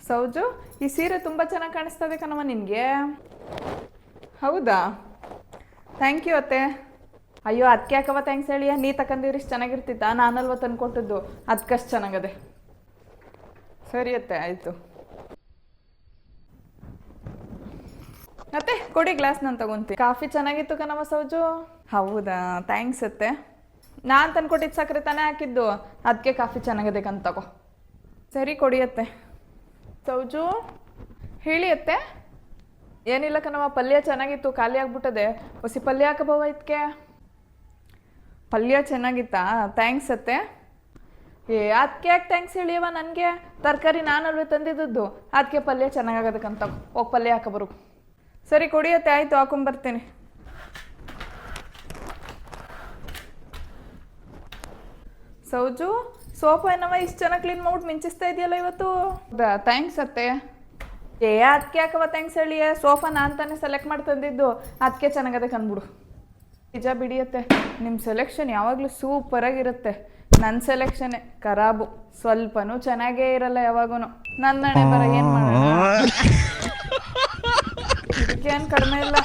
ಸೌಜು, ಈ ಸೀರೆ ತುಂಬ ಚೆನ್ನಾಗಿ ಕಾಣಿಸ್ತದೆ ಕಣವ ನಿನಗೆ. ಹೌದಾ? ಥ್ಯಾಂಕ್ ಯು ಅತ್ತೆ. ಅಯ್ಯೋ ಅದಕ್ಕೆ ಯಾಕವ ಥ್ಯಾಂಕ್ಸ್ ಹೇಳಿಯ, ನೀ ತಗೊಂಡಿರಿ ಇಷ್ಟು ಚೆನ್ನಾಗಿರ್ತಿತ್ತಾ? ನಾನಲ್ವ ತಂದು ಕೊಟ್ಟದ್ದು, ಅದಕ್ಕಷ್ಟು ಚೆನ್ನಾಗದೆ. ಸರಿ ಅತ್ತೆ, ಆಯಿತು. ಮತ್ತೆ ಕೊಡಿ ಗ್ಲಾಸ್, ನಾನು ತಗೊಂತೀನಿ. ಕಾಫಿ ಚೆನ್ನಾಗಿತ್ತು ಕಣವ ಸೌಜು. ಹೌದಾ? ಥ್ಯಾಂಕ್ಸ್ ಅತ್ತೆ. ನಾನು ತಂದು ಕೊಟ್ಟಿದ್ದು ಸಕ್ಕರೆ ತಾನೇ ಹಾಕಿದ್ದು, ಅದಕ್ಕೆ ಕಾಫಿ ಚೆನ್ನಾಗಿದೆ ಕಂತ ತಗೋ. ಸರಿ ಕೊಡಿ ಅತ್ತೆ. ಸೌಜು ಹೇಳಿ ಅತ್ತೆ. ಏನಿಲ್ಲ ಕಣವ, ಪಲ್ಯ ಚೆನ್ನಾಗಿತ್ತು, ಖಾಲಿ ಆಗ್ಬಿಟ್ಟದೆ. ಹೊಸಿ ಪಲ್ಯ ಹಾಕಬವ ಇದಕ್ಕೆ. ಪಲ್ಯ ಚೆನ್ನಾಗಿತ್ತಾ? ಥ್ಯಾಂಕ್ಸ್ ಅತ್ತೆ. ಅದಕ್ಕೆ ಯಾಕೆ ಥ್ಯಾಂಕ್ಸ್ ಹೇಳಿಯವ ನನಗೆ? ತರಕಾರಿ ನಾನಲ್ವೇ ತಂದಿದ್ದದ್ದು, ಅದಕ್ಕೆ ಪಲ್ಯ ಚೆನ್ನಾಗಾಗದಕ್ಕಂತ ಹೋಗಿ ಪಲ್ಯ ಹಾಕಬರು. ಸರಿ ಕೊಡಿಯತ್ತೆ, ಆಯಿತು, ಹಾಕೊಂಬರ್ತೀನಿ. ಸೌಜು, ಸೋಫಾ ಏನವ ಇಷ್ಟು ಚೆನ್ನಾಗಿ ಕ್ಲೀನ್ ಮಾಡ್ಬಿಟ್ಟು ಮಿಂಚಿಸ್ತಾ ಇದೆಯಲ್ಲ ಇವತ್ತು? ಹೌದಾ? ಥ್ಯಾಂಕ್ಸ್ ಅತ್ತೆ. ಅದಕ್ಕೆ ಯಾಕವ ಥ್ಯಾಂಕ್ಸ್ ಹೇಳಿಯೇ? ಸೋಫಾ ನಾನು ತಾನೇ ಸೆಲೆಕ್ಟ್ ಮಾಡಿ ತಂದಿದ್ದು, ಅದಕ್ಕೆ ಚೆನ್ನಾಗದೆ ಕಂದ್ಬಿಡು. ನಿಜ ಬಿಡಿಯತ್ತೆ, ನಿಮ್ಮ ಸೆಲೆಕ್ಷನ್ ಯಾವಾಗಲೂ ಸೂಪರಾಗಿರುತ್ತೆ. ನನ್ನ ಸೆಲೆಕ್ಷನ್ನೇ ಖರಾಬು, ಸ್ವಲ್ಪನೂ ಚೆನ್ನಾಗೇ ಇರಲ್ಲ ಯಾವಾಗೂ. ನನ್ನ ಹಣೆ ಬರ ಏನು ಮಾಡೋಣ, ಇದಕ್ಕೇನು ಕಡಿಮೆ ಇಲ್ಲ.